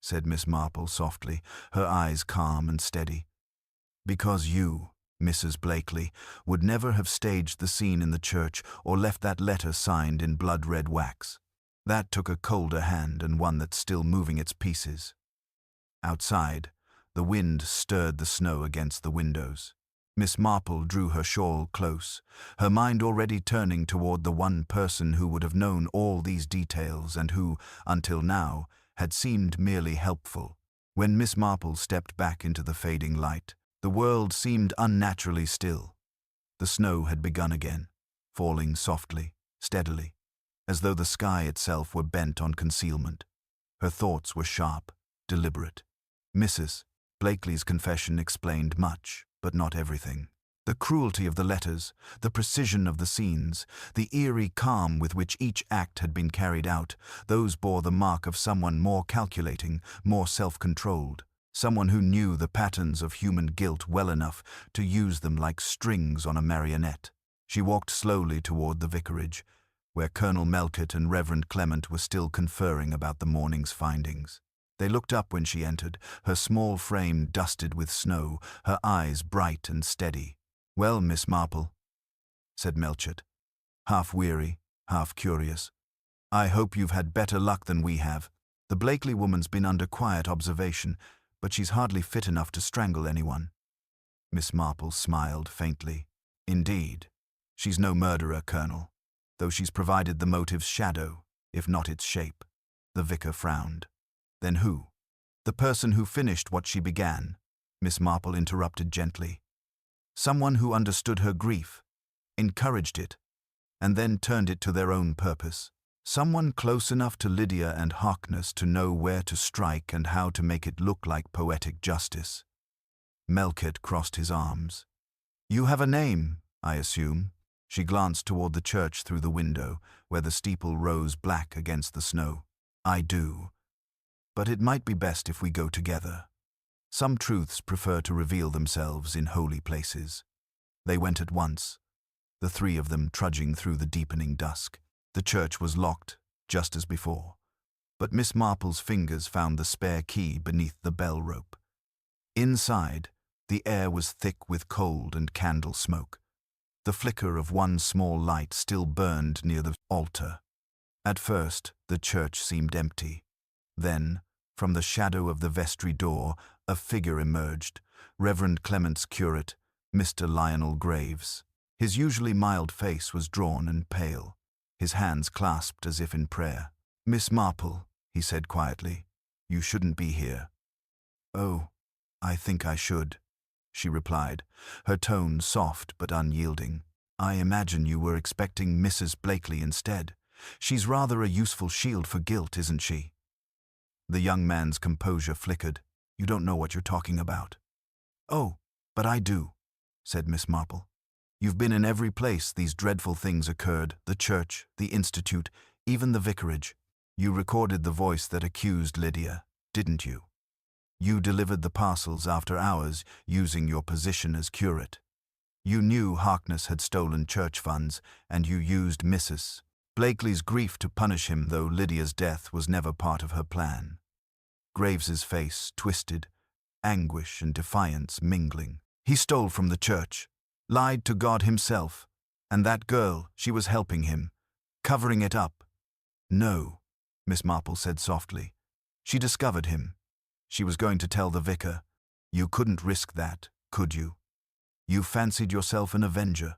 A: said Miss Marple softly, her eyes calm and steady. "Because you, Mrs. Blakely, would never have staged the scene in the church or left that letter signed in blood-red wax. That took a colder hand and one that's still moving its pieces. Outside, the wind stirred the snow against the windows. Miss Marple drew her shawl close, her mind already turning toward the one person who would have known all these details and who, until now, had seemed merely helpful. When Miss Marple stepped back into the fading light, the world seemed unnaturally still. The snow had begun again, falling softly, steadily, as though the sky itself were bent on concealment. Her thoughts were sharp, deliberate. Mrs. Blakely's confession explained much, but not everything. The cruelty of the letters, the precision of the scenes, the eerie calm with which each act had been carried out, those bore the mark of someone more calculating, more self-controlled, someone who knew the patterns of human guilt well enough to use them like strings on a marionette. She walked slowly toward the vicarage, where Colonel Melkett and Reverend Clement were still conferring about the morning's findings. They looked up when she entered, her small frame dusted with snow, her eyes bright and steady. "Well, Miss Marple," said Melchett, half weary, half curious. "I hope you've had better luck than we have. The Blakely woman's been under quiet observation, but she's hardly fit enough to strangle anyone." Miss Marple smiled faintly. "Indeed. She's no murderer, Colonel, though she's provided the motive's shadow, if not its shape." The vicar frowned. "Then who?" "The person who finished what she began," Miss Marple interrupted gently. "Someone who understood her grief, encouraged it, and then turned it to their own purpose. Someone close enough to Lydia and Harkness to know where to strike and how to make it look like poetic justice." Melkett crossed his arms. "You have a name, I assume?" She glanced toward the church through the window, where the steeple rose black against the snow. "I do. But it might be best if we go together. Some truths prefer to reveal themselves in holy places." They went at once, the three of them trudging through the deepening dusk. The church was locked, just as before, but Miss Marple's fingers found the spare key beneath the bell rope. Inside, the air was thick with cold and candle smoke. The flicker of one small light still burned near the altar. At first, the church seemed empty. Then, from the shadow of the vestry door, a figure emerged, Reverend Clement's curate, Mr. Lionel Graves. His usually mild face was drawn and pale, his hands clasped as if in prayer. "Miss Marple," he said quietly, "you shouldn't be here." "Oh, I think I should," she replied, her tone soft but unyielding. "I imagine you were expecting Mrs. Blakely instead. She's rather a useful shield for guilt, isn't she?" The young man's composure flickered. "You don't know what you're talking about." "Oh, but I do," said Miss Marple. "You've been in every place these dreadful things occurred, the church, the institute, even the vicarage. You recorded the voice that accused Lydia, didn't you? You delivered the parcels after hours, using your position as curate. You knew Harkness had stolen church funds, and you used Mrs. Blakely's grief to punish him, though Lydia's death was never part of her plan." Graves's face twisted, anguish and defiance mingling. "He stole from the church, lied to God himself, and that girl, she was helping him, covering it up." "No," Miss Marple said softly. "She discovered him. She was going to tell the vicar. You couldn't risk that, could you? You fancied yourself an avenger,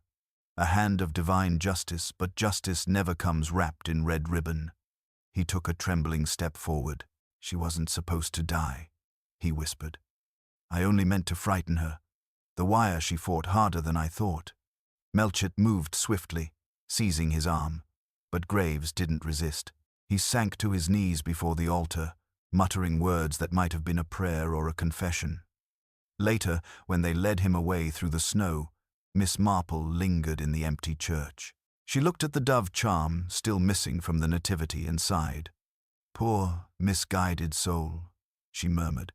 A: a hand of divine justice, but justice never comes wrapped in red ribbon." He took a trembling step forward. "She wasn't supposed to die," he whispered. "I only meant to frighten her. The wire she fought harder than I thought." Melchett moved swiftly, seizing his arm, but Graves didn't resist. He sank to his knees before the altar, muttering words that might have been a prayer or a confession. Later, when they led him away through the snow, Miss Marple lingered in the empty church. She looked at the dove charm, still missing from the nativity, and sighed. "Poor, misguided soul," she murmured.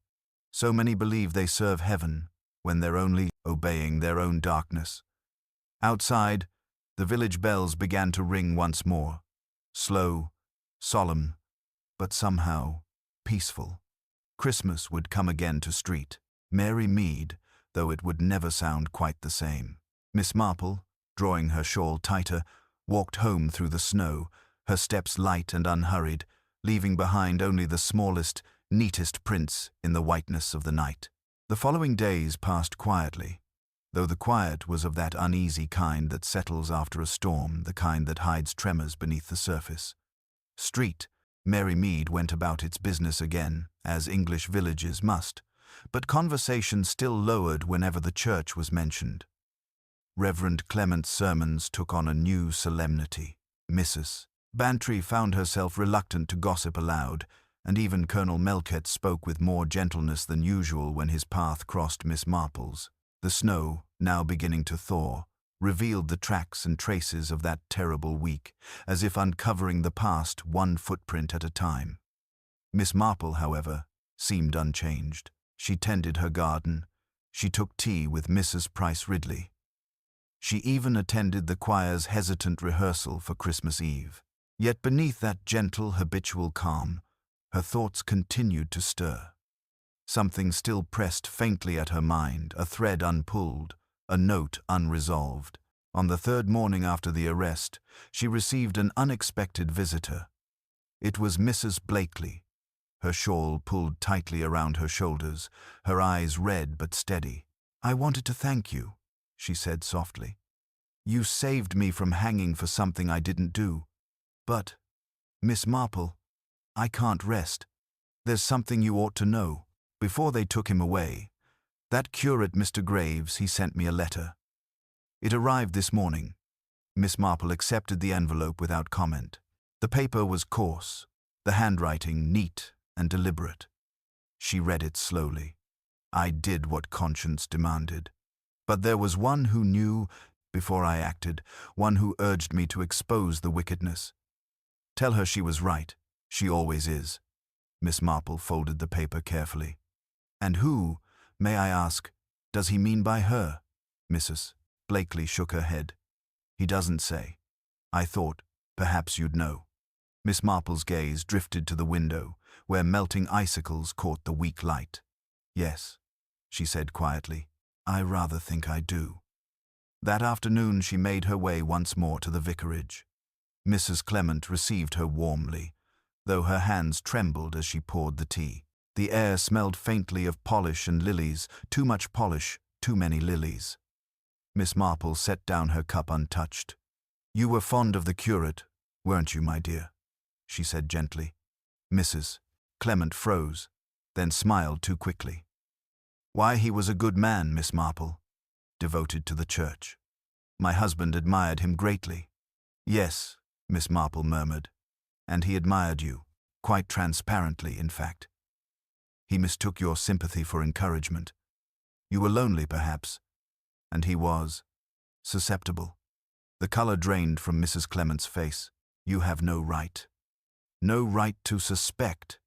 A: "So many believe they serve heaven, when they're only obeying their own darkness." Outside, the village bells began to ring once more, slow, solemn, but somehow peaceful. Christmas would come again to street. Mary Mead, though it would never sound quite the same. Miss Marple, drawing her shawl tighter, walked home through the snow, her steps light and unhurried, leaving behind only the smallest, neatest prints in the whiteness of the night. The following days passed quietly, though the quiet was of that uneasy kind that settles after a storm, the kind that hides tremors beneath the surface. Street, Mary Mead went about its business again, as English villages must, but conversation still lowered whenever the church was mentioned. Reverend Clement's sermons took on a new solemnity. Mrs. Bantry found herself reluctant to gossip aloud, and even Colonel Melket spoke with more gentleness than usual when his path crossed Miss Marple's. The snow, now beginning to thaw, revealed the tracks and traces of that terrible week, as if uncovering the past one footprint at a time. Miss Marple, however, seemed unchanged. She tended her garden. She took tea with Mrs. Price Ridley. She even attended the choir's hesitant rehearsal for Christmas Eve. Yet beneath that gentle, habitual calm, her thoughts continued to stir. Something still pressed faintly at her mind, a thread unpulled, a note unresolved. On the third morning after the arrest, she received an unexpected visitor. It was Mrs. Blakely, her shawl pulled tightly around her shoulders, her eyes red but steady. "I wanted to thank you," she said softly. "You saved me from hanging for something I didn't do. But, Miss Marple, I can't rest. There's something you ought to know. Before they took him away, that curate, Mr. Graves, he sent me a letter. It arrived this morning." Miss Marple accepted the envelope without comment. The paper was coarse, the handwriting neat and deliberate. She read it slowly. "I did what conscience demanded. But there was one who knew before I acted, one who urged me to expose the wickedness. Tell her she was right. She always is." Miss Marple folded the paper carefully. "And who, may I ask, does he mean by her?" Mrs. Blakely shook her head. "He doesn't say. I thought perhaps you'd know." Miss Marple's gaze drifted to the window, where melting icicles caught the weak light. "Yes," she said quietly, "I rather think I do." That afternoon she made her way once more to the vicarage. Mrs. Clement received her warmly, though her hands trembled as she poured the tea. The air smelled faintly of polish and lilies, too much polish, too many lilies. Miss Marple set down her cup untouched. "You were fond of the curate, weren't you, my dear?" she said gently. Mrs. Clement froze, then smiled too quickly. "Why, he was a good man, Miss Marple, devoted to the church. My husband admired him greatly." "Yes," Miss Marple murmured, "and he admired you, quite transparently, in fact. He mistook your sympathy for encouragement. You were lonely, perhaps, and he was susceptible." The color drained from Mrs. Clement's face. "You have no right." "No right to suspect,"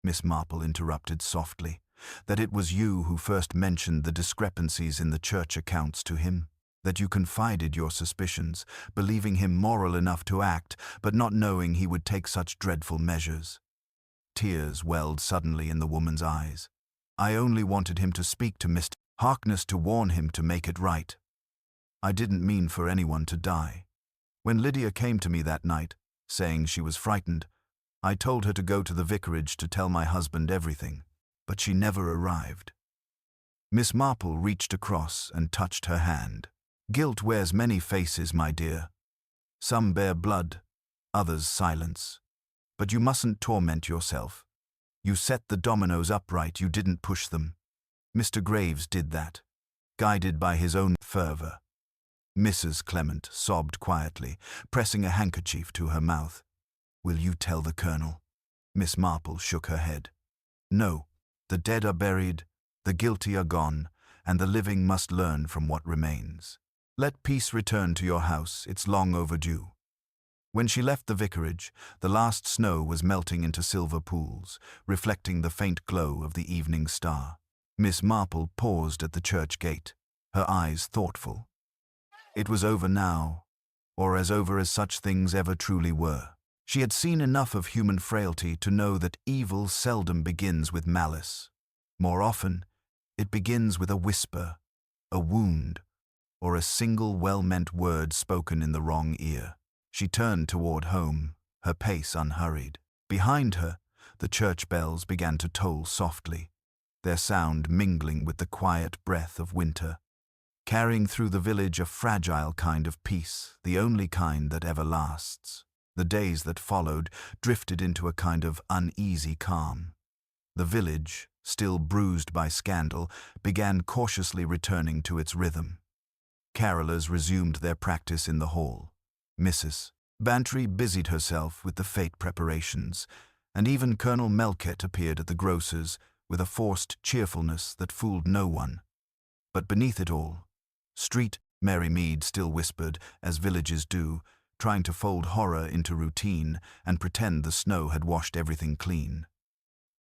A: Miss Marple interrupted softly, "that it was you who first mentioned the discrepancies in the church accounts to him, that you confided your suspicions, believing him moral enough to act, but not knowing he would take such dreadful measures." Tears welled suddenly in the woman's eyes. "I only wanted him to speak to Mr. Harkness, to warn him to make it right. I didn't mean for anyone to die. When Lydia came to me that night, saying she was frightened, I told her to go to the vicarage to tell my husband everything, but she never arrived." Miss Marple reached across and touched her hand. "Guilt wears many faces, my dear. Some bear blood, others silence. But you mustn't torment yourself. You set the dominoes upright, you didn't push them. Mr. Graves did that, guided by his own fervor." Mrs. Clement sobbed quietly, pressing a handkerchief to her mouth. "Will you tell the Colonel?" Miss Marple shook her head. "No, the dead are buried, the guilty are gone, and the living must learn from what remains. Let peace return to your house, it's long overdue." When she left the vicarage, the last snow was melting into silver pools, reflecting the faint glow of the evening star. Miss Marple paused at the church gate, her eyes thoughtful. It was over now, or as over as such things ever truly were. She had seen enough of human frailty to know that evil seldom begins with malice. More often, It begins with a whisper, a wound, or a single well-meant word spoken in the wrong ear. She turned toward home, her pace unhurried. Behind her, the church bells began to toll softly, their sound mingling with the quiet breath of winter, carrying through the village a fragile kind of peace, the only kind that ever lasts. The days that followed drifted into a kind of uneasy calm. The village, still bruised by scandal, began cautiously returning to its rhythm. Carolers resumed their practice in the hall. Mrs. Bantry busied herself with the fete preparations, and even Colonel Melket appeared at the grocer's with a forced cheerfulness that fooled no one. But beneath it all, Street Mary Mead still whispered, as villages do, trying to fold horror into routine and pretend the snow had washed everything clean.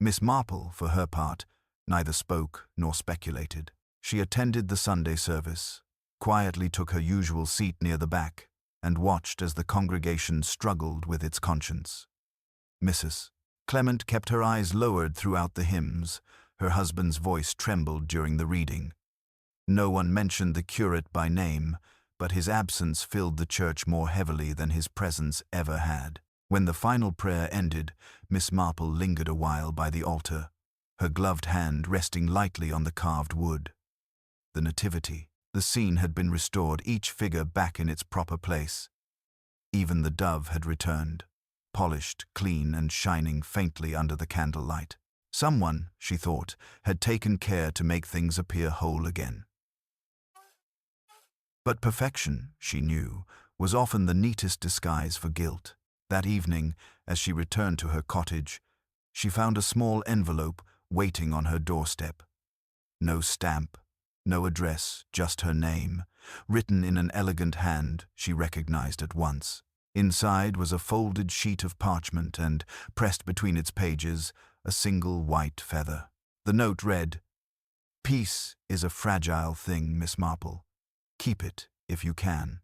A: Miss Marple, for her part, neither spoke nor speculated. She attended the Sunday service, quietly took her usual seat near the back, and watched as the congregation struggled with its conscience. Mrs. Clement kept her eyes lowered throughout the hymns. Her husband's voice trembled during the reading. No one mentioned the curate by name, but his absence filled the church more heavily than his presence ever had. When the final prayer ended, Miss Marple lingered a while by the altar, her gloved hand resting lightly on the carved wood. The Nativity. The scene had been restored, each figure back in its proper place. Even the dove had returned, polished, clean, and shining faintly under the candlelight. Someone, she thought, had taken care to make things appear whole again. But perfection, she knew, was often the neatest disguise for guilt. That evening, as she returned to her cottage, she found a small envelope waiting on her doorstep. No stamp, no address, just her name, written in an elegant hand she recognized at once. Inside was a folded sheet of parchment and, pressed between its pages, a single white feather. The note read, "Peace is a fragile thing, Miss Marple. Keep it, if you can."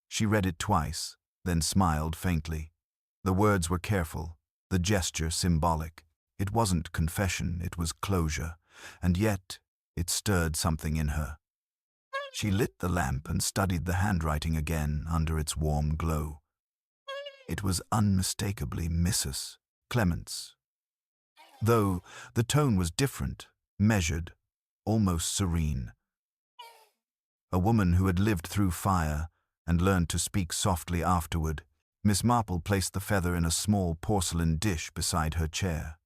A: She read it twice, then smiled faintly. The words were careful, the gesture symbolic. It wasn't confession, it was closure, and yet it stirred something in her. She lit the lamp and studied the handwriting again under its warm glow. It was unmistakably Mrs. Clement's, though the tone was different, measured, almost serene. A woman who had lived through fire and learned to speak softly afterward. Miss Marple placed the feather in a small porcelain dish beside her chair.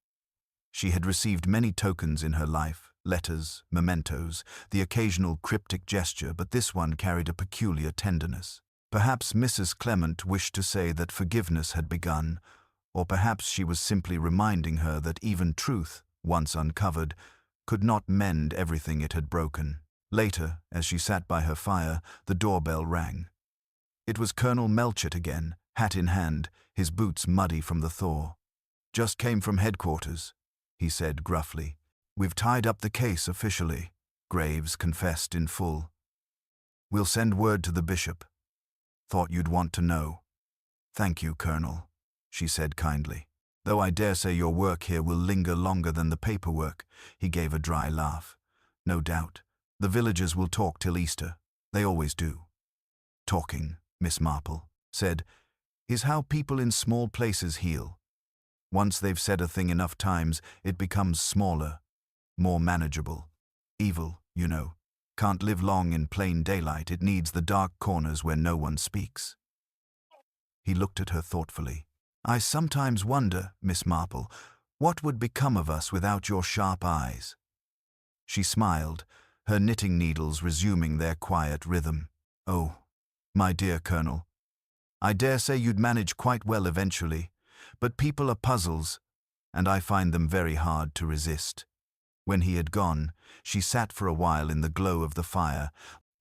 A: She had received many tokens in her life, letters, mementos, the occasional cryptic gesture, but this one carried a peculiar tenderness. Perhaps Mrs. Clement wished to say that forgiveness had begun, or perhaps she was simply reminding her that even truth, once uncovered, could not mend everything it had broken. Later, as she sat by her fire, the doorbell rang. It was Colonel Melchett again, hat in hand, his boots muddy from the thaw. "Just came from headquarters," he said gruffly. "We've tied up the case officially." Graves confessed in full. "We'll send word to the bishop. Thought you'd want to know." "Thank you, Colonel," she said kindly. "Though I dare say your work here will linger longer than the paperwork." He gave a dry laugh. "No doubt. The villagers will talk till Easter. They always do." "Talking," Miss Marple said, "is how people in small places heal. Once they've said a thing enough times, it becomes smaller, more manageable. Evil, you know, can't live long in plain daylight. It needs the dark corners where no one speaks." He looked at her thoughtfully. "I sometimes wonder, Miss Marple, what would become of us without your sharp eyes?" She smiled, her knitting needles resuming their quiet rhythm. "Oh, my dear Colonel, I dare say you'd manage quite well eventually, but people are puzzles, and I find them very hard to resist." When he had gone, she sat for a while in the glow of the fire,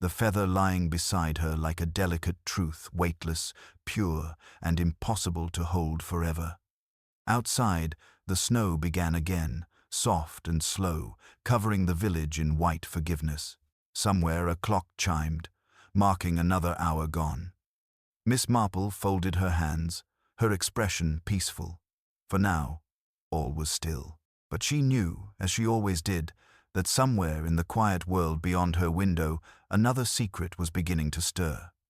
A: the feather lying beside her like a delicate truth, weightless, pure, and impossible to hold forever. Outside, the snow began again, soft and slow, covering the village in white forgiveness. Somewhere a clock chimed, marking another hour gone. Miss Marple folded her hands, her expression peaceful. For now, all was still. But she knew, as she always did, that somewhere in the quiet world beyond her window, another secret was beginning to stir.